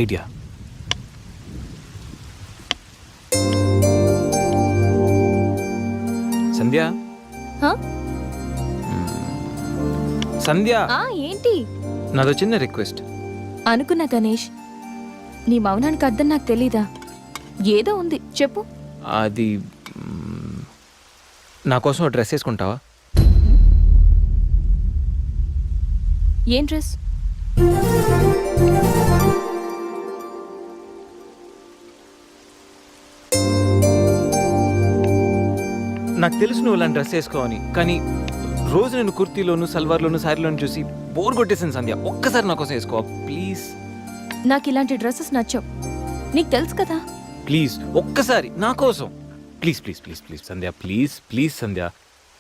Idea. సంధ్య, హా? సంధ్య, ఏంటి? నాదో చిన్న రిక్వెస్ట్. అనుకున్నా గణేష్, నీ మౌనానికి అర్థం నాకు తెలీదా? ఏదో ఉంది, చెప్పు. అది నా కోసం ఓ డ్రెస్ వేసుకుంటావా? ఏం డ్రెస్? నాకు తెలుసు నువ్వు ఇలాంటి డ్రెస్ వేసుకోవని, కానీ రోజు నేను కుర్తీలోను, సల్వార్లోను, శారీలోను చూసి బోర్ కొట్టేసాను సంధ్య. ఒక్కసారి నా కోసం వేసుకోవా ప్లీజ్? నాకు ఇలాంటి డ్రెస్సెస్ నచ్చవు, నీకు తెలుసు కదా. ప్లీజ్ ఒక్కసారి నా కోసం. Please please please please Sandhya, please please Sandhya.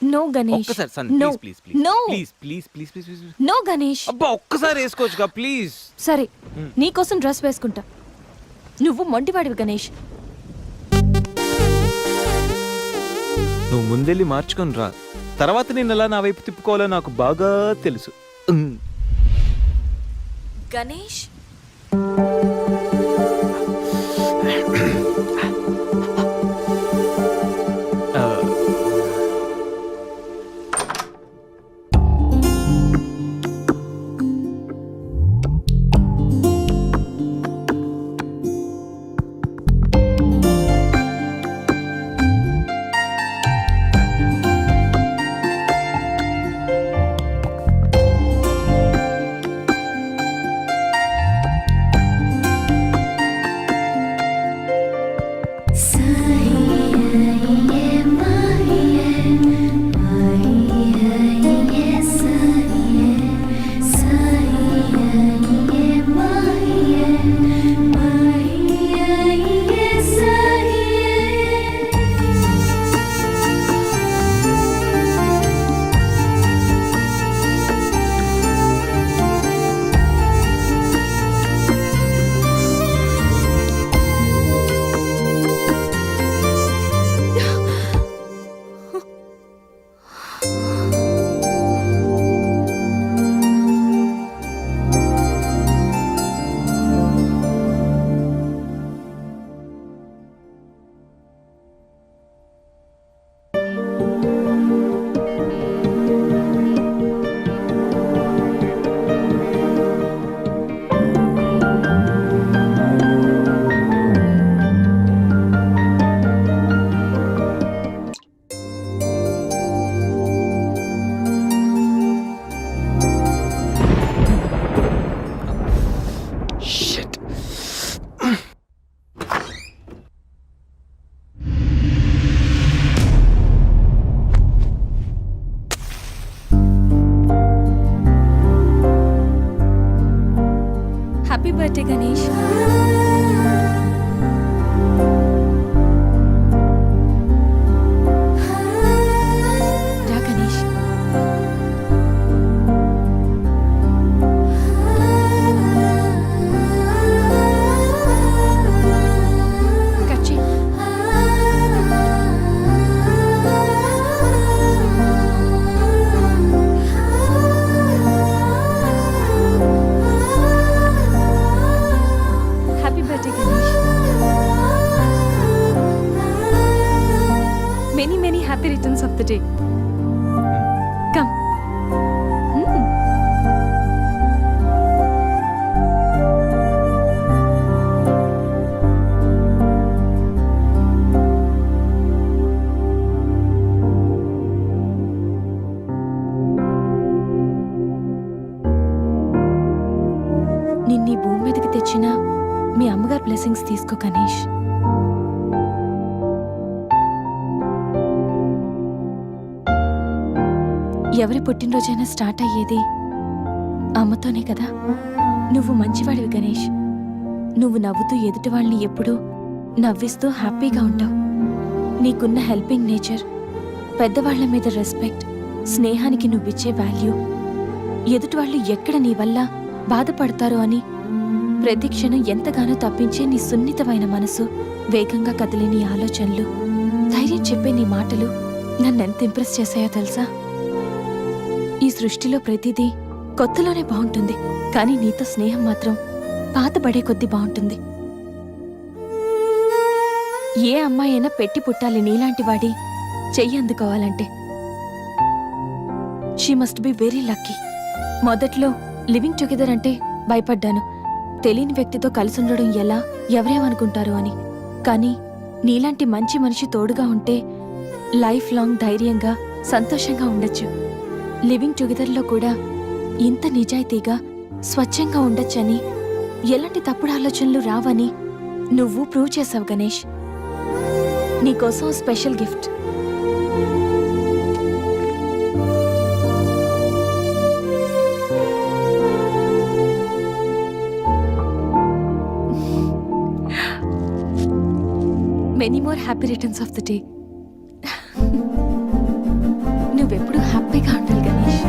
No Ganesh, ఒక్కసారి Sandhya, no, please please no, please please please please please. No Ganesh. అబ్బా ఒక్కసారి వేసుకోవచ్చుగా ప్లీజ్. సరే, నీకోసం డ్రెస్ వేసుకుంటా. నువ్వు మొండివాడివి గణేష్. నువ్వు ముందెళ్ళి మార్చుకొని రా, తర్వాత నేను ఎలా నా వైపు తిప్పుకోవాలో నాకు బాగా తెలుసు. Ganesh, happy birthday Ganesh. రా గణేష్. కట్ చేయి. Happy birthday Ganesh. Many many happy returns of the day. Come. నిన్నీ భూమి మీదకి తెచ్చిన మీ అమ్మగారు బ్లెస్సింగ్స్ తీసుకో గణేష్. ఎవరి పుట్టినరోజైనా స్టార్ట్ అయ్యేది అమ్మతోనే కదా. నువ్వు మంచివాడివి గణేష్. నువ్వు నవ్వుతూ ఎదుటి వాళ్ళని ఎప్పుడూ నవ్విస్తూ హ్యాపీగా ఉంటావు. నీకున్న హెల్పింగ్ నేచర్, పెద్దవాళ్ల మీద రెస్పెక్ట్, స్నేహానికి నువ్విచ్చే వాల్యూ, ఎదుటి వాళ్ళు ఎక్కడ నీ వల్ల బాధపడతారో అని ప్రతి క్షణం ఎంతగానో తప్పించే నీ సున్నితమైన మనసు, వేగంగా కదిలే నీ ఆలోచనలు, ధైర్యం చెప్పే నీ మాటలు నన్నెంత ఇంప్రెస్ చేశాయో తెలుసా? ఈ సృష్టిలో ప్రతిదీ కొత్తలోనే బాగుంటుంది, కానీ నీతో స్నేహం మాత్రం పాత పడే కొద్దీ బాగుంటుంది. ఏ అమ్మాయి అయినా పెట్టి పుట్టాలి నీలాంటి వాడి చెయ్యి అందుకోవాలంటే. She must be very lucky. మొదట్లో లివింగ్ టుగెదర్ అంటే భయపడ్డాను, తెలియని వ్యక్తితో కలిసి ఉండడం ఎలా, ఎవరేమనుకుంటారు అని. కానీ నీలాంటి మంచి మనిషి తోడుగా ఉంటే లైఫ్ లాంగ్ ధైర్యంగా సంతోషంగా ఉండొచ్చు. లివింగ్ టుగెదర్లో కూడా ఇంత నిజాయితీగా స్వచ్ఛంగా ఉండొచ్చని, ఎలాంటి తప్పుడు ఆలోచనలు రావని నువ్వు ప్రూవ్ చేసావు గణేష్. నీకోసం special gift. Many more happy returns of the day. నువ్వెప్పుడు హ్యాపీగా ఉండాలి గణేష్.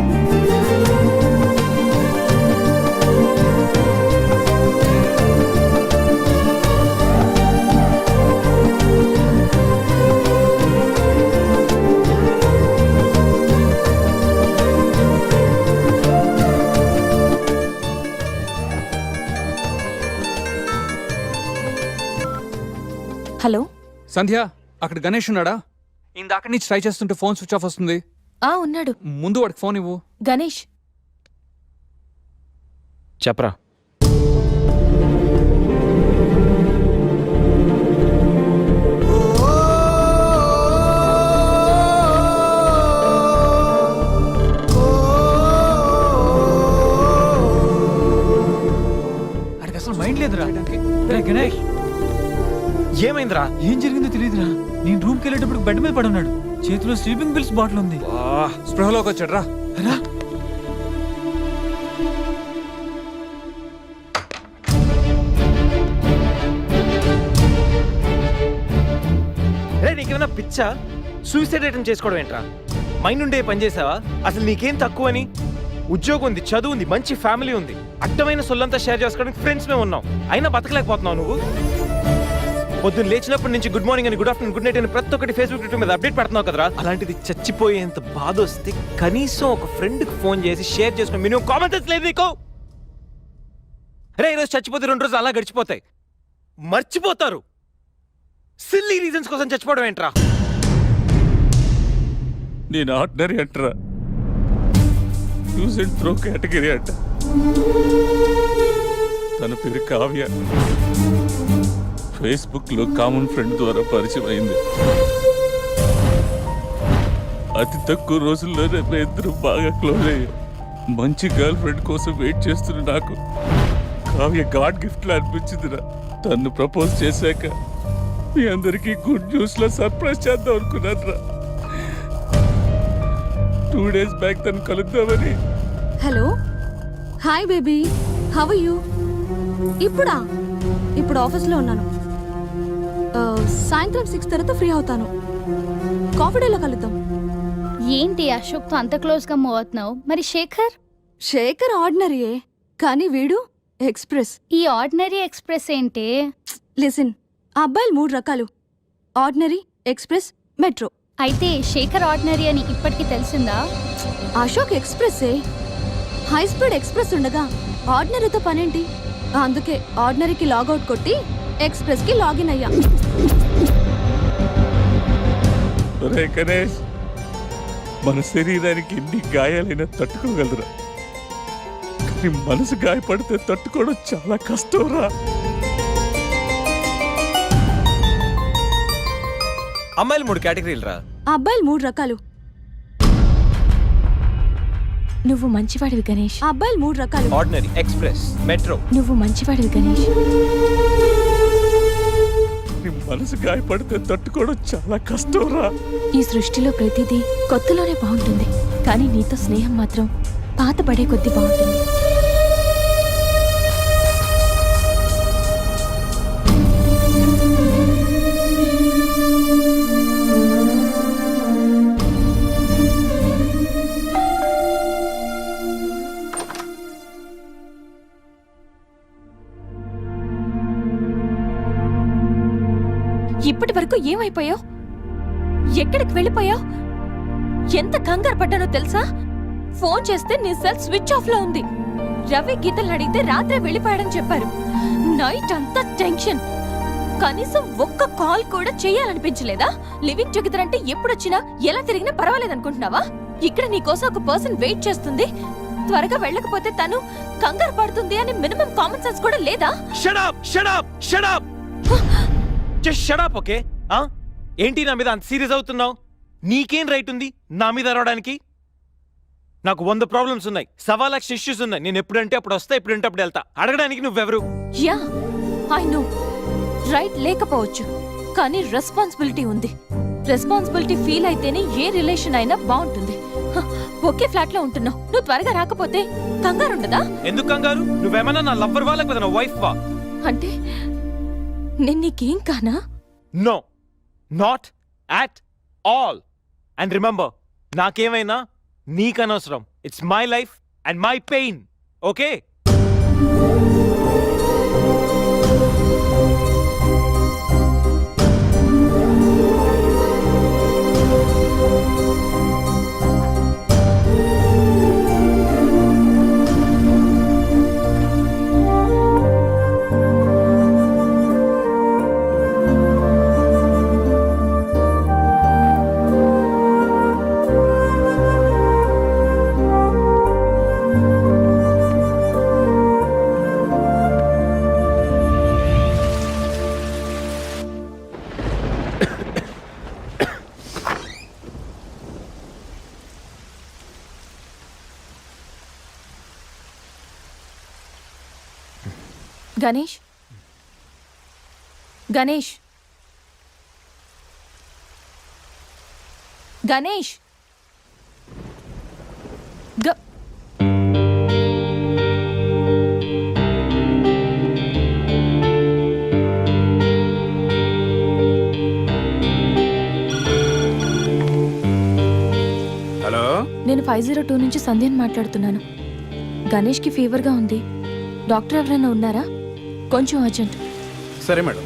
హలో సంధ్య, అక్కడ గణేష్ ఉన్నాడా? ఇందాక నుంచి ట్రై చేస్తుంటే ఫోన్ స్విచ్ ఆఫ్ వస్తుంది. ఉన్నాడు. ముందు వాడికి ఫోన్ ఇవ్వు. గణేష్, చెప్పరా. అడికి అసలు మైండ్ లేదురా. రే గణేష్, ఏమైందిరా? ఏం జరిగిందో తెలియదురా. నేను రూమ్కి వెళ్ళేటప్పుడు బెడ్ మీద పడున్నాడు, చేతిలో స్లీపింగ్ పిల్స్ బాటిల్ ఉంది. స్పృహలోకి వచ్చాడు రా. రా. రే, నీకేమైనా పిచ్చా? సూసైడ్ అటెంప్ట్ చేసుకోవడం ఏంట్రా? మైండ్ ఉండే పని చేసావా? అసలు నీకేం తక్కువని? ఉద్యోగం ఉంది, చదువు ఉంది, మంచి ఫ్యామిలీ ఉంది, అడ్డమైన సొల్లంతా షేర్ చేసుకోవడానికి ఫ్రెండ్స్ మేము ఉన్నాం. అయినా బతకలేకపోతున్నావు నువ్వు. పొద్దున్న లేచినప్పటి నుంచి గుడ్ మార్నింగ్ అని, గుడ్ ఆఫ్టర్నూన్, గుడ్ నైట్ అని ప్రతి ఒక్కటి ఫేస్బుక్ ట్విట్టర్ మీద అప్డేట్ పెడుతున్నావు కదరా. అలాంటిది చచ్చిపోయేంత బాధ వస్తే కనీసం ఒక ఫ్రెండ్కి ఫోన్ చేసి షేర్ చేసుకుని మినిమం కామన్ సెన్స్ లేదు నీకు? రే, ఈరోజు చచ్చిపోతే 2 రోజులు అలా గడిచిపోతాయి, మర్చిపోతారు. సిల్లీ రీజన్స్ కోసం చచ్చిపోవడం ఏంట్రా? నేను ఆర్డినరీ అంటరా, యూజ్ అండ్ త్రో కేటగిరీ అంట. తన పేరు కావ్య, ఫేస్బుక్ లో కామన్ ఫ్రెండ్ ద్వారా పరిచయం అయింది. అతి తక్కువ రోజుల్లోనే ఇద్దరు బాగా క్లోజ్ అయ్యాం. మంచి గర్ల్ ఫ్రెండ్ కోసం వెయిట్ చేస్తున్న నాకు కావ్య గాడ్ గిఫ్ట్ లా అనిపించిందిరా. తను ప్రపోజ్ చేశాక మీ అందరికీ గుడ్ న్యూస్ లో సర్ప్రైజ్ చేద్దాం అనుకున్నారా. 2 days బ్యాక్ తను కలుద్దామని. Hello, hi baby, how are you? ఇప్పుడు ఆఫీస్లో ఉన్నాను. సాయంత్రం 6 తర్వాత ఫ్రీ అవుతాను. కాఫీ డేలో కలుద్దాం. ఏంటి అశోక్తో అంత క్లోజ్గా మూవ్ అవుతున్నావు? మరి శేఖర్ ఆర్డినరీయే, కానీ వీడు ఎక్స్ప్రెస్. ఈ ఆర్డినరీ ఎక్స్ప్రెస్ ఏంటి? లిసన్, ఆ అబ్బాయిలు 3 రకాలు: ఆర్డినరీ, ఎక్స్ప్రెస్, మెట్రో. అయితే శేఖర్ ఆర్డినరీ అని ఇప్పటికి తెలిసిందా? అశోక్ ఎక్స్ప్రెస్సే. హై స్పీడ్ ఎక్స్ప్రెస్ ఉండగా ఆర్డినరీతో పనేంటి? అందుకే ఆర్డినరీకి లాగౌట్ కొట్టి ఎక్స్ప్రెస్కి లాగిన్ అయ్యా. ఒరే గణేష్, మన శరీరానికి ఎన్ని గాయాలైనా తట్టుకోగలరా, కానీ మనసు గాయపడితే తట్టుకోవడం చాలా కష్టంరా. అమ్మాయిలు 3 కేటగిరీలు రా. ఆ అబ్బాయిలు 3 రకాలు. నువ్వు మంచివాడివి గణేష్. ఆ అబ్బాయిలు 3 రకాలు. Ordinary, express, metro. నువ్వు మంచివాడివి గణేష్. నీ మనసు గాయపడితే తట్టుకోవడం చాలా కష్టంరా. ఈ సృష్టిలో ప్రతిదీ కొత్తలోనే బాగుంటుంది, కానీ నీతో స్నేహం మాత్రం పాత పడే కొద్దీ బాగుంటుంది. ఇప్పటి వరకు ఏమైపోయావు? ఎక్కడికి వెళ్ళిపోయావు? ఎంత కంగారు పడ్డానో తెలుసా? ఫోన్ చేస్తే నీ సెల్ స్విచ్ ఆఫ్ లో ఉంది. రవి గీతలు అడిగితే రాత్రే వెళ్ళిపోయాడని చెప్పారు. నైట్ అంతా టెన్షన్. కనీసం ఒక్క కాల్ కూడా చేయాలనిపించలేదా? లివింగ్ టుగెదర్ అంటే ఎప్పుడొచ్చినా ఎలా తిరిగినా పర్వాలేదనుకుంటున్నావా? ఇక్కడ నీకోసం ఒక పర్సన్ వెయిట్ చేస్తుంది. త్వరగా వెళ్ళకపోతే తను కంగారు పడుతుంది అని మినిమం కామన్ సెన్స్ కూడా లేదా? Shut up shut up shut up just shut up. Okay ఏంటి నా మీద అంత సీరియస్ అవుతున్నావు? నీకేం రైట్ ఉంది నా మీద అరవడానికి? నాకు 100 ప్రాబ్లమ్స్ ఉన్నాయి, 1,00,000 ఇష్యూస్ ఉన్నాయి. నేను ఎప్పుడంటే అప్పుడు వస్తా, ఎప్పుడంటే అప్పుడు వెళ్తా. అడగడానికి నువ్వెవరు? యా ఐ నో, రైట్ లేకపోవచ్చు, కానీ రెస్పాన్సిబిలిటీ ఉంది. రెస్పాన్సిబిలిటీ ఫీల్ అయితేనే ఏ రిలేషన్ అయినా బాగుంటుంది. ఒకే ఫ్లాట్ లో ఉంటున్నావు, నువ్వు త్వరగా రాకపోతే కంగారు ఉండదా? ఎందుకు కంగారు? నువ్వేమన్నా నా లవ్వర్ వా లేకపోతే నా వైఫ్ వా? అంటే నేను నీకేం కానా? No, not at all. And remember, నాకేమైనా నీకనవసరం. It's my life and my pain. Okay? Ganesh, Ganesh, Ganesh, hello, నేను 502 నుంచి సంధ్యని మాట్లాడుతున్నాను. గణేష్కి ఫీవర్గా ఉంది. డాక్టర్ ఎవరైనా ఉన్నారా? కొంచెం అర్జెంట్. సరే మేడం.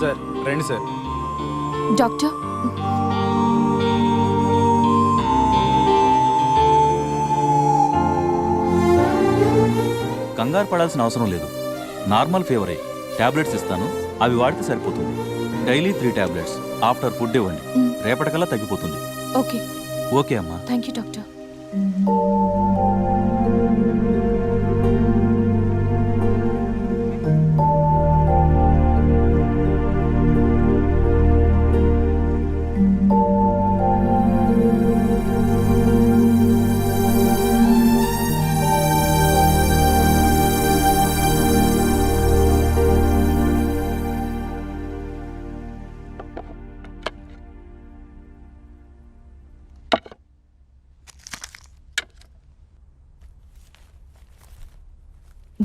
సార్ రండి సార్. డాక్టర్, కంగారు పడాల్సిన అవసరం లేదు. నార్మల్ ఫీవరే. టాబ్లెట్స్ ఇస్తాను, అవి వాడితే సరిపోతుంది. Daily 3 tablets. ఆఫ్టర్ ఫుడ్ ఇవ్వండి, రేపటికల్లా తగ్గిపోతుంది. ఓకే. ఓకే అమ్మా. Thank you doctor.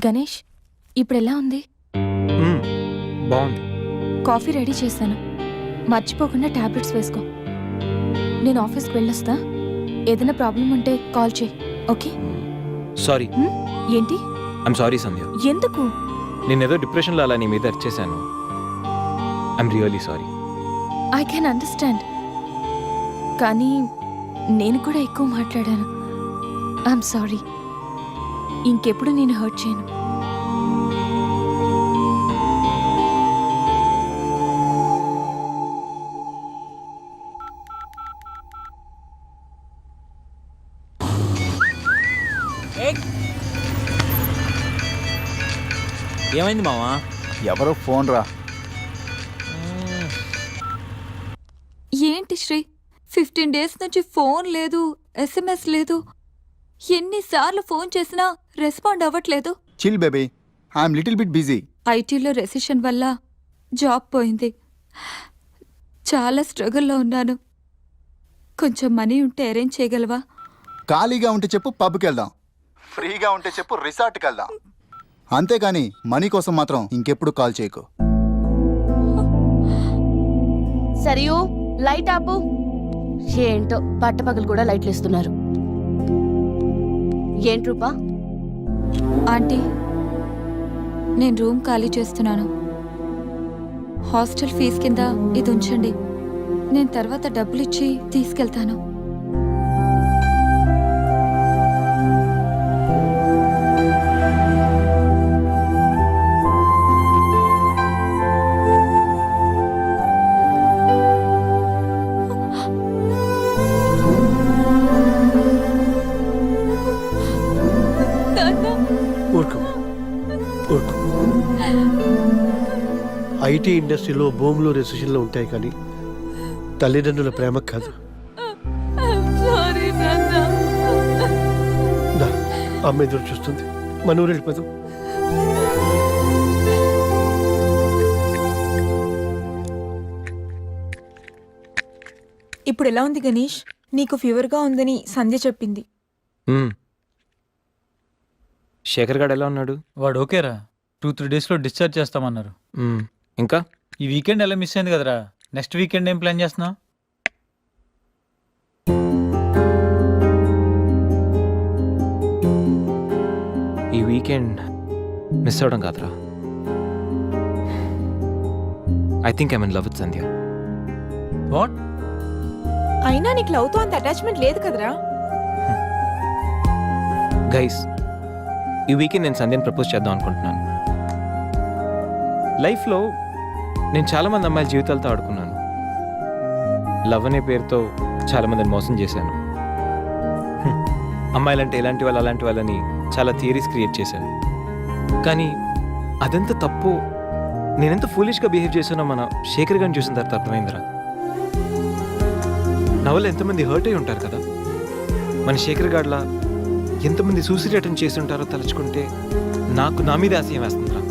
గణేష్, ఇప్పుడు ఎలా ఉంది? బాగుంది. కాఫీ రెడీ చేశాను, మర్చిపోకుండా టాబ్లెట్స్ వేసుకో. నేను ఆఫీస్కి వెళ్ళొస్తా. ఏదైనా ప్రాబ్లం ఉంటే కాల్ చేయి. ఓకే? సారీ. ఏంటి? I'm sorry Sandhya. ఎందుకు? నేనేదో డిప్రెషన్లో అలా నీ మీద అరిచేశాను. I'm really sorry. I can understand, కానీ నేను కూడా ఎక్కువ మాట్లాడాను. I'm sorry. ఇంకెప్పుడు నేను హర్ట్ చేయను. ఏమైంది మావా? ఎవరో ఫోన్ రా. ఏంటి శ్రీ, 15 డేస్ నుంచి ఫోన్ లేదు, SMS లేదు. ఎన్నిసార్లు ఫోన్ చేసినా రెస్పాండ్ అవ్వట్లేదు. Chill baby, I'm little bit busy. ఐటీలో రెసిషన్ వల్ల జాబ్ పోయింది. చాలా స్ట్రగుల్లో ఉన్నాను. కొంచెం మనీ ఉంటే అరేంజ్ చేయగలవా? ఖాళీగా ఉంటే చెప్పు, పబ్కి వెళ్దాం. ఫ్రీగా ఉంటే చెప్పు, రిసార్ట్కి వెళ్దాం. అంతేగాని మనీ కోసం మాత్రం ఇంకెప్పుడు కాల్ చేయకు. సరియు, లైట్ ఆపు. ఏంటో పట్టపగలు కూడా లైట్లు ఇస్తున్నారు. ఏంటి రూపా, ఆంటీ నేను రూమ్ ఖాళీ చేస్తున్నాను. హాస్టల్ ఫీజు కింద ఇది ఉంచండి. నేను తర్వాత డబ్బులు ఇచ్చి తీసుకెళ్తాను. ఊరుకో ఊరుకో. ఐటీ ఇండస్ట్రీలో భూములు రెసిషన్లో ఉంటాయి కానీ తల్లిదండ్రుల ప్రేమ కాదు. దా, అమ్మ ఎదురు చూస్తుంది. మన ఊరు వెళ్ళిపోదాం. ఇప్పుడు ఎలా ఉంది గణేష్? నీకు ఫీవర్గా ఉందని సంధ్య చెప్పింది. శేఖర్ గాడు ఎలా ఉన్నాడు? వాడు ఓకేరా, 2-3 డేస్లో డిశ్చార్జ్ చేస్తామన్నారు. ఇంకా ఈ వీకెండ్ ఎలా మిస్ అయింది కదరా? నెక్స్ట్ వీకెండ్ ఏం ప్లాన్ చేస్తున్నావు? ఈ వీకెండ్ మిస్ అవడం కాదురా. I think I'm in love with Sandhya. What? అయినా నీకు లవ్తో అంత అటాచ్మెంట్ లేదు కదరా? గైస్, ఈ వీకెండ్ నేను సంధ్యని ప్రపోజ్ చేద్దాం అనుకుంటున్నాను. లైఫ్లో నేను చాలామంది అమ్మాయిల జీవితాలతో ఆడుకున్నాను. లవ్ అనే పేరుతో చాలామందిని మోసం చేశాను. అమ్మాయిలంటే ఎలాంటి వాళ్ళు అలాంటి వాళ్ళని చాలా థియరీస్ క్రియేట్ చేశాను. కానీ అదెంత తప్పు, నేనెంత ఫూలిష్గా బిహేవ్ చేశానో మన శేఖర్ గారిని చూసిన తర్వాత అర్థమైందిరా. నా వల్ల ఎంతమంది హర్ట్ అయి ఉంటారు కదా. మన శేఖర్ గాడ్లా ఎంతమంది సూసైడ్ అటెంప్ట్ చేసి ఉంటారో తలుచుకుంటే నాకు నా మీద ఆశయం వేస్తుందిరా.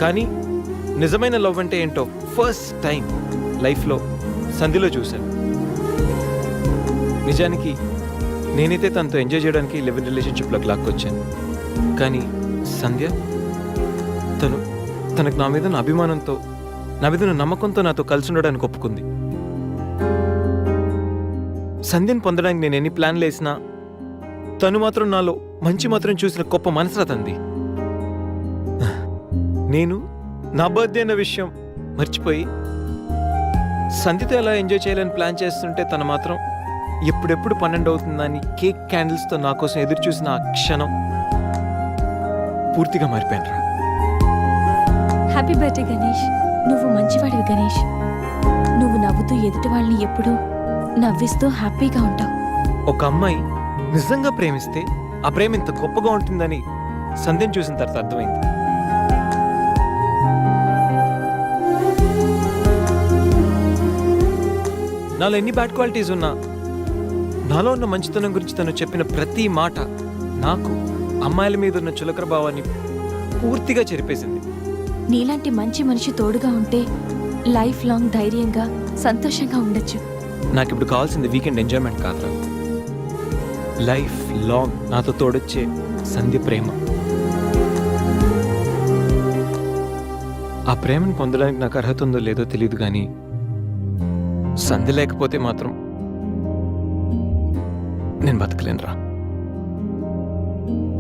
కానీ నిజమైన లవ్ అంటే ఏంటో ఫస్ట్ టైం లైఫ్లో సంధ్యలో చూశాను. నిజానికి నేనైతే తనతో ఎంజాయ్ చేయడానికి లివ్ ఇన్ రిలేషన్షిప్లోకి లాక్కొచ్చాను. కానీ సంధ్య తనకు నా మీద నా అభిమానంతో, నా మీద నా నమ్మకంతో నాతో కలిసి ఉండడానికి ఒప్పుకుంది. సంధ్యను పొందడానికి నేను ఎన్ని ప్లాన్లు వేసినా తను మాత్రం నాలో మంచి మాత్రం చూసిన గొప్ప మనసురా తంది. నేను నా బర్త్డే అన్న విషయం మర్చిపోయి సంధ్యతో ఎలా ఎంజాయ్ చేయాలని ప్లాన్ చేస్తుంటే తను మాత్రం ఎప్పుడెప్పుడు 12 అవుతుందని కేక్ క్యాండిల్స్తో నా కోసం ఎదురు చూసిన ఆ క్షణం పూర్తిగా మారిపోయాను రా. Happy birthday Ganesh. నువ్వు మంచివాడివి గణేష్. నువ్వు నవ్వుతూ ఎదుటి వాళ్ళని ఎప్పుడూ నవ్విస్తూ హ్యాపీగా ఉంటావు. ఒక అమ్మాయి నిజంగా ప్రేమిస్తే ఆ ప్రేమ ఇంత గొప్పగా ఉంటుందని సంధ్యను చూసిన తర్వాత అర్థమైంది. నాలో ఎన్ని బ్యాడ్ క్వాలిటీస్ ఉన్నా నాలో ఉన్న మంచితనం గురించి తను చెప్పిన ప్రతి మాట నాకు అమ్మాయిల మీద ఉన్న చులకర భావాన్ని పూర్తిగా చెరిపేసింది. నీలాంటి మంచి మనిషి తోడుగా ఉంటే లైఫ్ లాంగ్ ధైర్యంగా సంతోషంగా ఉండొచ్చు. నాకు ఇప్పుడు కావాల్సింది వీకెండ్ ఎంజాయ్మెంట్ కాదురా, లైఫ్ లాంగ్ నాతో తోడొచ్చే సంధ్య ప్రేమ. ఆ ప్రేమను పొందడానికి నాకు అర్హత ఉందో లేదో తెలియదు, కానీ సంధ్య లేకపోతే మాత్రం నేను బతకలేనురా.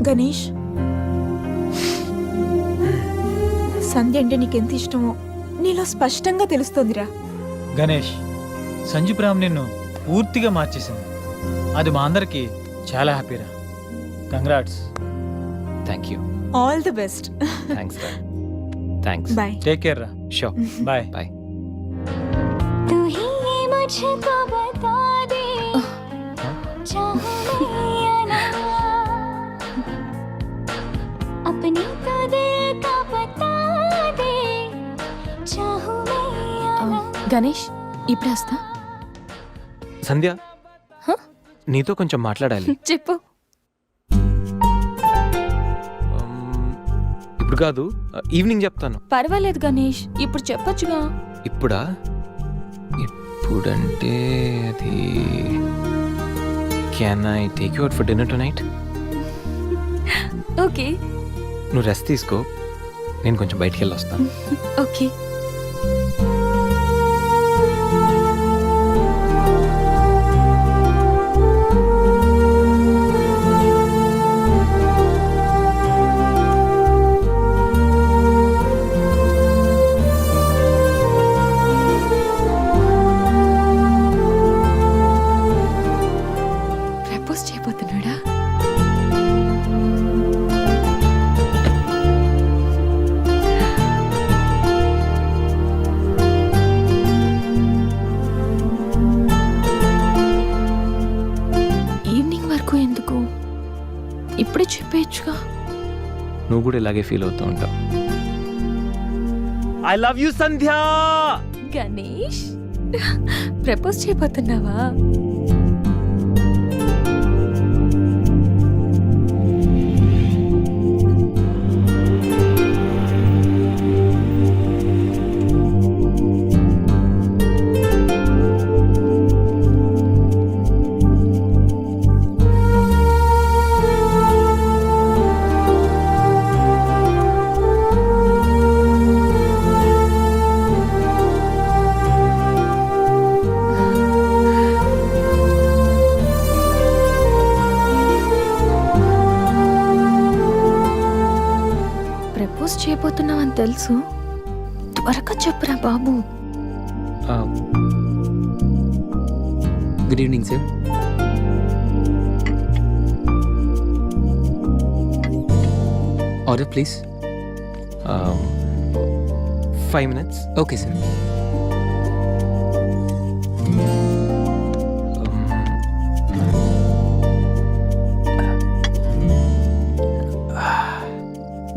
గణేష్, సంధ్య అంటే నీకెంత ఇష్టమో నీలో స్పష్టంగా తెలుస్తోందిరా. గణేష్, సంజు ప్రేమ నిన్ను పూర్తిగా మార్చేసింది. అది మా అందరికి చాలా హ్యాపీరా. Congrats. Thank you. All the best. Thanks రా. థ్యాంక్స్. బాయ్. టేక్ కేర్ రా. షూర్. బాయ్. బాయ్. గణేష్, ఇప్పుడు వస్తా. సంధ్య, హ? నీతో కొంచెం మాట్లాడాలి. చెప్పు. ఇప్పుడు కాదు, ఈవినింగ్ చెప్తాను. పర్వాలేదు గణేష్, ఇప్పుడు చెప్పొచ్చుగా. ఇప్పుడా? ఇప్పుడంటే అది can I take you out for dinner tonight? Okay. నువ్వు రెస్ట్ తీసుకో, నేను కొంచెం బయటికి వెళ్ళి వస్తాను. ఓకే. నువ్వు కూడా ఇలాగే ఫీల్ అవుతూ ఉంటావు. I love you Sandhya. Ganesh propose చేయబోతున్నావా? ప్రపోజ్ చేయబోతున్నావని తెలుసు, త్వరగా చెప్పురా బాబు. Good evening sir. Order please. 5 minutes. Okay sir.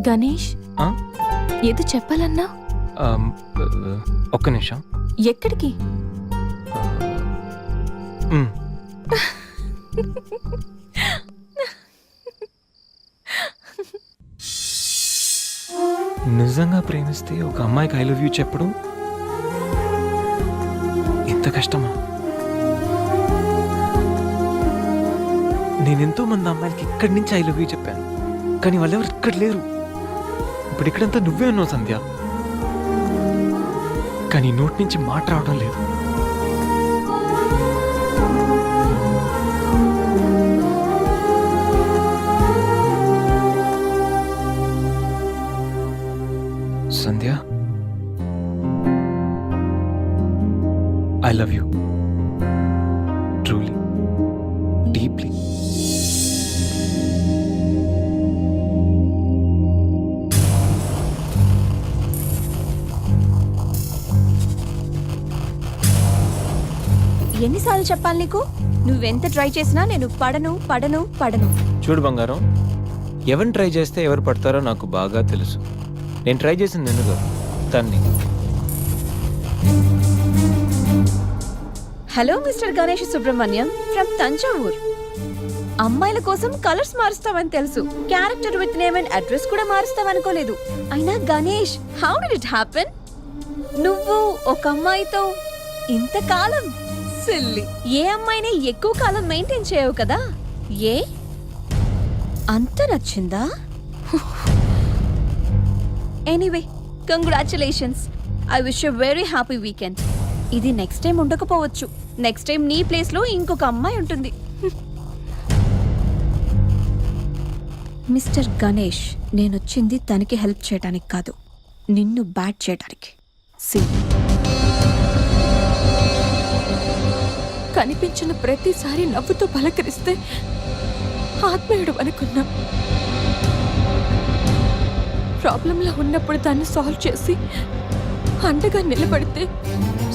Ganesh ఆ? ఏదో చెప్పాలన్నా? ఒక్క నిమిషం. ఎక్కడికి? మ్. నిజంగా ప్రేమిస్తే ఒక అమ్మాయికి ఐ లవ్ యూ చెప్పడం ఇంత కష్టమా? నేను ఎంతో మంది అమ్మాయిలకి ఇక్కడి నుంచి ఐ లవ్ యూ చెప్పాను, కానీ వాళ్ళెవరు ఇక్కడ లేరు. ఇప్పుడు ఇక్కడంతా నువ్వే ఉన్నావు సంధ్య, కానీ నోటి నుంచి మాట రావడం లేదు. Sandhya, I love you truly, deeply. ఎన్నిసార్లు చెప్పాలి నీకు? నువ్వెంత ట్రై చేసినా నేను పడను పడను పడను. చూడు బంగారం, ఎవరిని ట్రై చేస్తే ఎవరు పడతారో నాకు బాగా తెలుసు. నేను ట్రై చేసింది ఎందుకు తన్ని. Hello mister Ganesh Subrahmanyam from Thanjavur. అమ్మాయిల కోసం కలర్స్ మారుస్తావని తెలుసు, character with name and address కూడా మారుస్తావనుకోలేదు. అయినా Ganesh, how did it happen? నువ్వు ఒక అమ్మాయితో ఇంతకాలం సిల్లి. ఏ అమ్మాయిని ఎక్కువ కాలం మెయింటైన్ చేయవు కదా? ఏ అంత నచ్చిందా? Anyway, congratulations. I wish you very happy weekend. ఇది నెక్స్ట్ టైం ఉండకపోవచ్చు. నెక్స్ట్ టైం నీ ప్లేస్ లో ఇంకొక అమ్మాయి ఉంటుంది. మిస్టర్ గణేష్, నేనొచ్చింది తనకి హెల్ప్ చేయడానికి కాదు, నిన్ను బ్యాట్ చేయడానికి. కనిపించిన ప్రతిసారి నవ్వుతో పలకరిస్తే ఆత్మీయుడు అనుకున్నా. ప్రాబ్లంలో ఉన్నప్పుడు దాన్ని సాల్వ్ చేసి అండగా నిలబడితే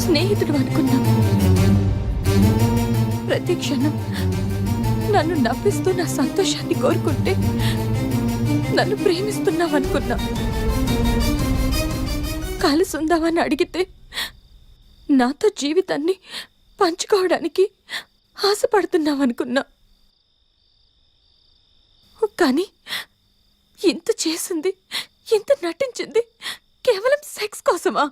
స్నేహితుడు అనుకున్నా. ప్రతి క్షణం నన్ను నవ్విస్తూ నా సంతోషాన్ని కోరుకుంటే నన్ను ప్రేమిస్తున్నావనుకున్నా. కలిసి ఉందామని అడిగితే నాతో జీవితాన్ని పంచుకోవడానికి ఆశపడుతున్నావనుకున్నా. కానీ ఇంత చేసింది, ఇంత నటించింది కేవలం సెక్స్ కోసమా?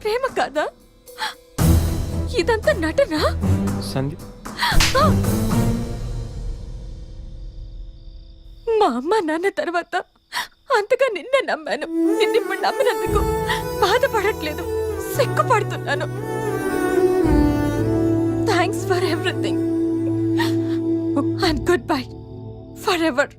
ప్రేమ కాదా? ఇదంతా నటనా? సంధ్య, మా అమ్మ నాన్న తర్వాత అంతగా నిన్నే నమ్మాను. నిన్నిప్పుడు నమ్మినందుకు బాధపడట్లేదు, సిగ్గుపడుతున్నాను. Thanks for everything and good bye for ever.